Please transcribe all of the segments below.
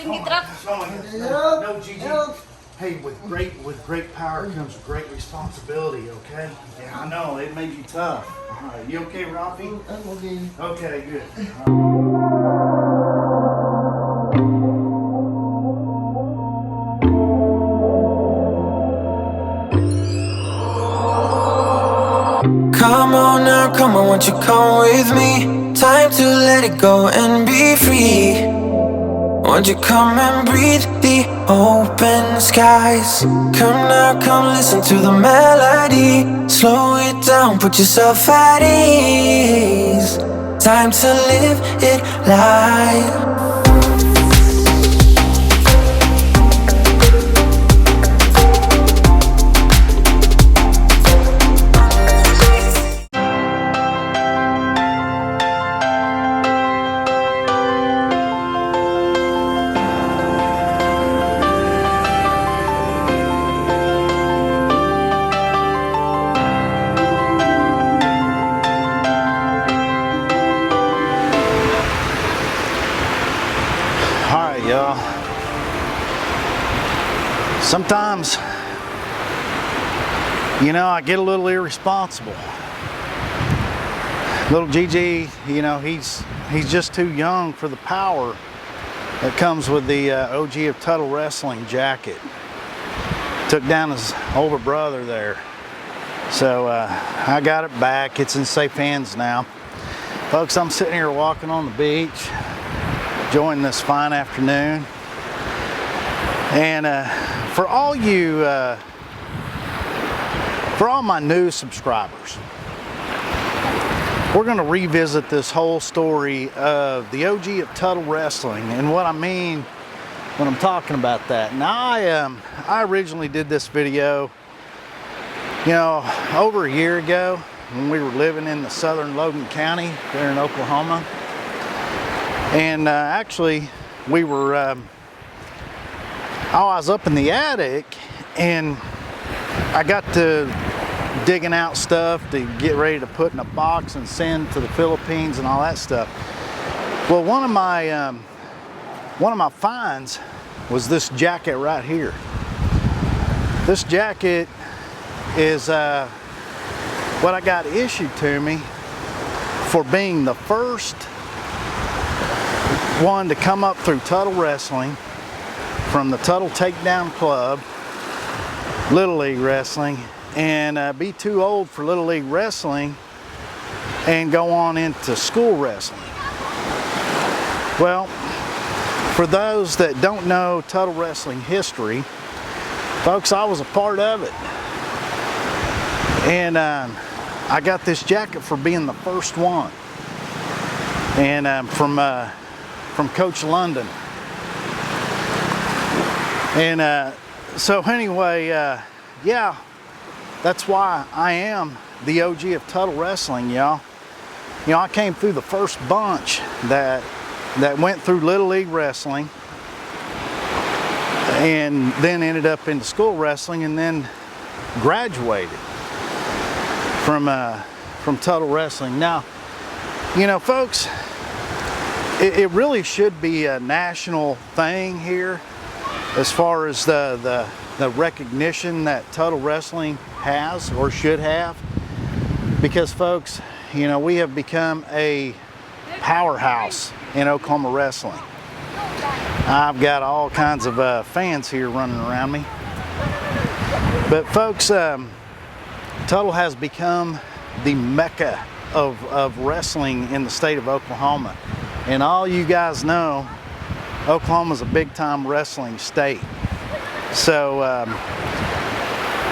No, Gigi. Hey, with great power comes great responsibility, okay? Yeah, I know, it may be tough. All right, you okay, Rafi? I'm okay. Okay, good. Come on now, come on, won't you come with me? Time to let it go and be free. Won't you come and breathe the open skies? Come now, come listen to the melody. Slow it down, put yourself at ease. Time to live it live. Y'all, sometimes, you know, I get a little irresponsible. Little Gigi, you know, he's just too young for the power that comes with the OG of Tuttle Wrestling jacket. Took down his older brother there, so I got it back. It's in safe hands now. Folks, I'm sitting here walking on the beach, enjoying this fine afternoon, and for all my new subscribers, we're going to revisit this whole story of the OG of Tuttle Wrestling and what I mean when I'm talking about that. Now, I originally did this video, you know, over a year ago when we were living in the southern Logan County there in Oklahoma. And actually, we were, I was up in the attic and I got to digging out stuff to get ready to put in a box and send to the Philippines and all that stuff. Well, one of my finds was this jacket right here. This jacket is what I got issued to me for being the first one to come up through Tuttle Wrestling from the Tuttle Takedown Club, Little League Wrestling, and be too old for Little League Wrestling and go on into school wrestling. Well, for those that don't know Tuttle Wrestling history, folks, I was a part of it. And I got this jacket for being the first one. And from Coach London. And so anyway, yeah, that's why I am the OG of Tuttle Wrestling, y'all. You know, I came through the first bunch that went through Little League Wrestling and then ended up into school wrestling and then graduated from Tuttle Wrestling. Now, you know, folks, it really should be a national thing here as far as the recognition that Tuttle Wrestling has or should have, because folks, you know, we have become a powerhouse in Oklahoma wrestling. I've got all kinds of fans here running around me, but folks, Tuttle has become the mecca of wrestling in the state of Oklahoma. And all you guys know, Oklahoma's a big time wrestling state. So,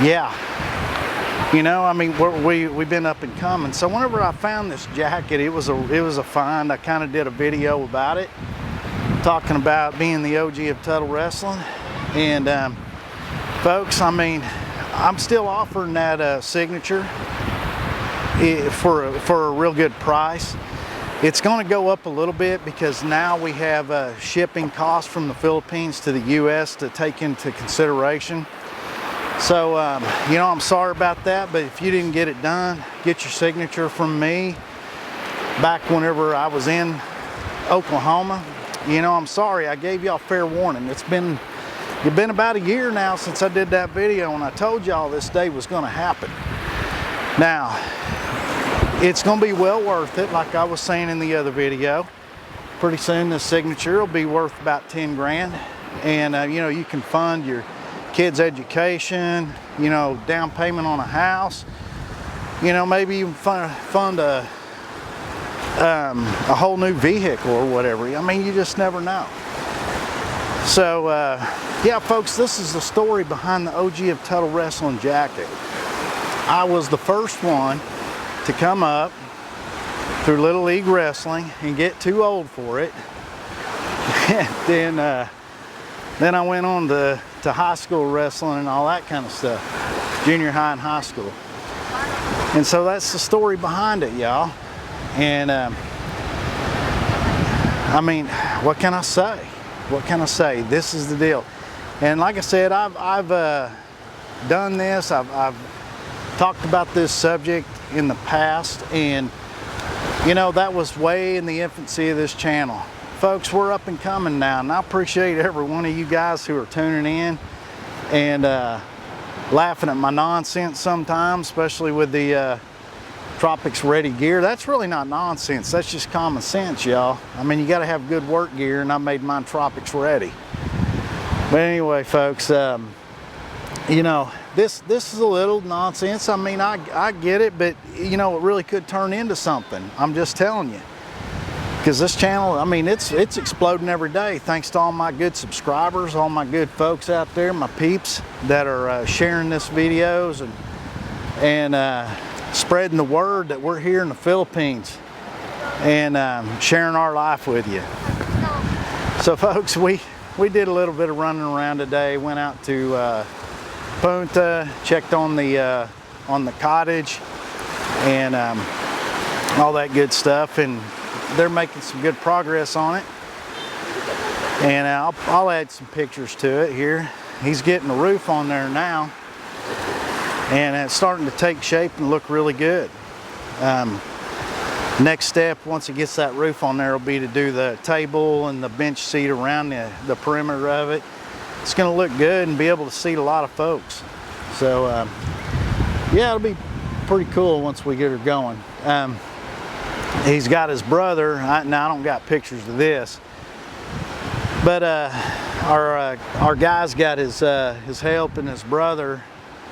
yeah, you know, I mean, we've been up and coming. So whenever I found this jacket, it was a find. I kind of did a video about it, talking about being the OG of Tuttle Wrestling. And folks, I mean, I'm still offering that signature for a real good price. It's going to go up a little bit because now we have shipping costs from the Philippines to the U.S. to take into consideration. So, you know, I'm sorry about that, but if you didn't get it done, get your signature from me back whenever I was in Oklahoma. you know, I'm sorry, I gave y'all fair warning. It's been about a year now since I did that video, and I told y'all this day was gonna happen. Now, it's gonna be well worth it, like I was saying in the other video. Pretty soon this signature will be worth about 10 grand. And you know, you can fund your kids' education, you know, down payment on a house, you know, maybe even fund a whole new vehicle or whatever. I mean, you just never know. So yeah, folks, this is the story behind the OG of Tuttle Wrestling jacket. I was the first one to come up through Little League Wrestling and get too old for it. And then I went on to high school wrestling and all that kind of stuff, junior high and high school. And so that's the story behind it, y'all. And I mean, what can I say? What can I say? This is the deal. And like I said, I've done this. I've talked about this subject in the past, and you know, that was way in the infancy of this channel. Folks, we're up and coming now, and I appreciate every one of you guys who are tuning in and laughing at my nonsense sometimes, especially with the Tropics Ready gear. That's really not nonsense. That's just common sense, y'all. I mean, you got to have good work gear, and I made mine Tropics Ready. But anyway, folks, you know, this is a little nonsense. I mean, I get it, but you know, it really could turn into something. I'm just telling you. Because this channel, I mean, it's exploding every day. Thanks to all my good subscribers, all my good folks out there, my peeps that are sharing this videos and spreading the word that we're here in the Philippines and sharing our life with you. So, folks, we did a little bit of running around today. Went out to Punta, checked on the cottage and all that good stuff, and they're making some good progress on it. And I'll add some pictures to it here. He's getting the roof on there now, and it's starting to take shape and look really good. Next step, once he gets that roof on there, will be to do the table and the bench seat around the perimeter of it. It's going to look good and be able to seat a lot of folks. So yeah, it'll be pretty cool once we get her going. He's got his brother. Now I don't got pictures of this, but our guy's got his help and his brother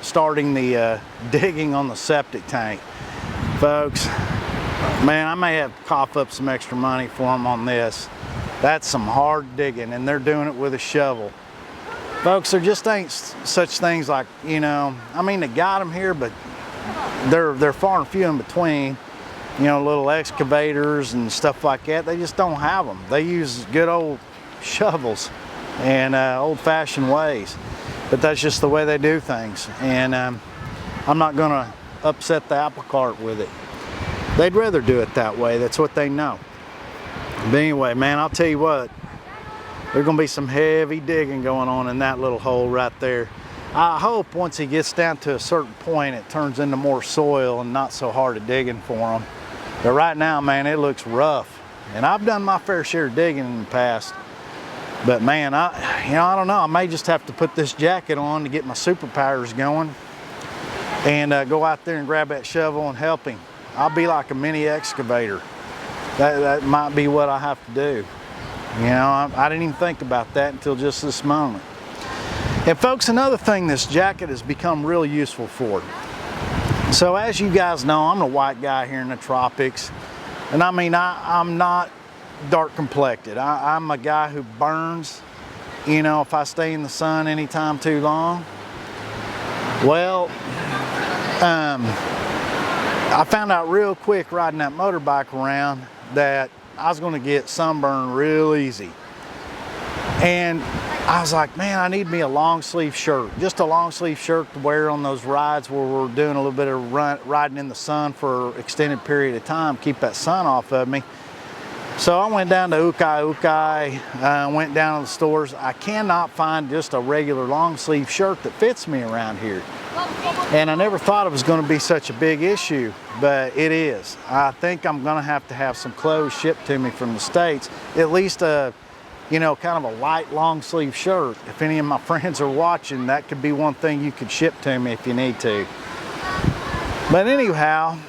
starting the digging on the septic tank. Folks, man, I may have to cough up some extra money for him on this. That's some hard digging, and they're doing it with a shovel. Folks, there just ain't such things like, you know, I mean, they got them here, but they're far and few in between. You know, little excavators and stuff like that, they just don't have them. They use good old shovels and old-fashioned ways. But that's just the way they do things. And I'm not gonna upset the apple cart with it. They'd rather do it that way. That's what they know. But anyway, man, I'll tell you what, there's gonna be some heavy digging going on in that little hole right there. I hope once he gets down to a certain point, it turns into more soil and not so hard of digging for him. But right now, man, it looks rough. And I've done my fair share of digging in the past. But man, I don't know. I may just have to put this jacket on to get my superpowers going and go out there and grab that shovel and help him. I'll be like a mini excavator. That might be what I have to do. You know, I didn't even think about that until just this moment. And folks, another thing this jacket has become real useful for. So as you guys know, I'm a white guy here in the tropics. And I mean, I'm not dark complected. I'm a guy who burns, you know, if I stay in the sun anytime too long. Well, I found out real quick riding that motorbike around that I was gonna get sunburned real easy. And I was like, man, I need me a long sleeve shirt. Just a long sleeve shirt to wear on those rides where we're doing a little bit of riding in the sun for an extended period of time, keep that sun off of me. So I went down to Ukai, went down to the stores. I cannot find just a regular long sleeve shirt that fits me around here. And I never thought it was going to be such a big issue, but it is. I think I'm going to have some clothes shipped to me from the States, at least a you know, kind of a light long sleeve shirt. If any of my friends are watching, that could be one thing you could ship to me if you need to. But anyhow,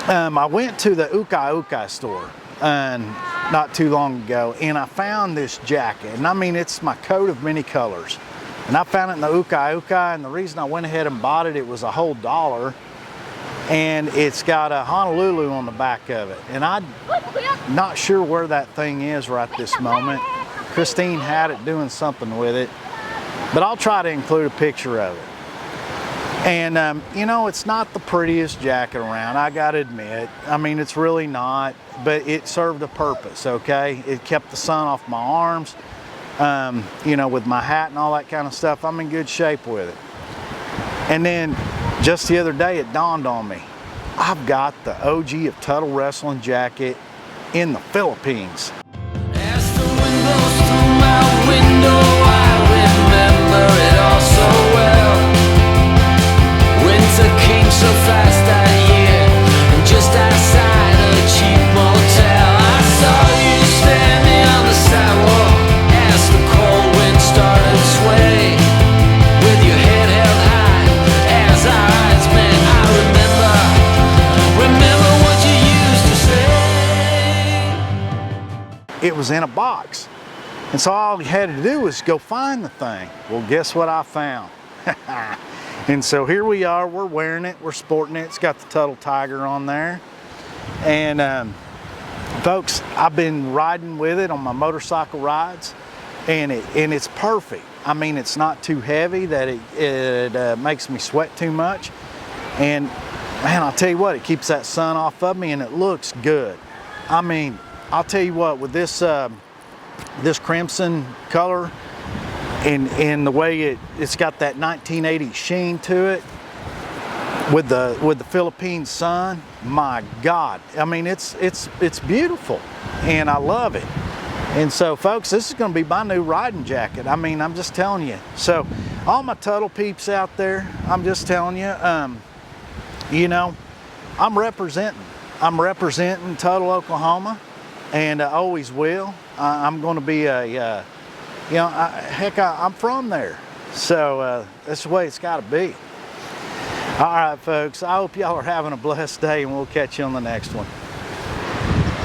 I went to the Ukai store not too long ago, and I found this jacket. And I mean, it's my coat of many colors. And I found it in the Ukai, and the reason I went ahead and bought it, it was a whole $1. And it's got a Honolulu on the back of it. And I'm not sure where that thing is right this moment. Christine had it doing something with it, but I'll try to include a picture of it. And you know, it's not the prettiest jacket around, I gotta admit. I mean, it's really not, but it served a purpose, okay? It kept the sun off my arms, you know, with my hat and all that kind of stuff. I'm in good shape with it. And then just the other day, it dawned on me, I've got the OG of Tuttle Wrestling jacket in the Philippines. As the wind blows through my window, I remember it all so well. Winter came so fast that year, and just outside a cheap motel, I saw you standing on the sidewalk as the cold wind started to sway, with your head held high as our eyes met. I remember what you used to say. It was in a box. And so all you had to do was go find the thing. Well, guess what I found? And so here we are, we're wearing it, we're sporting it. It's got the Tuttle Tiger on there. And folks, I've been riding with it on my motorcycle rides, and it's perfect. I mean, it's not too heavy that it makes me sweat too much. And man, I'll tell you what, it keeps that sun off of me, and it looks good. I mean, I'll tell you what, with this this crimson color and the way it's got that 1980s sheen to it with the Philippine sun, my God, I mean, it's beautiful, and I love it. And so folks, this is going to be my new riding jacket. I mean, I'm just telling you. So all my Tuttle peeps out there, I'm just telling you, you know, I'm representing Tuttle, Oklahoma, and I always will. I'm going to be a, you know, I'm from there. So that's the way it's got to be. All right, folks, I hope y'all are having a blessed day, and we'll catch you on the next one.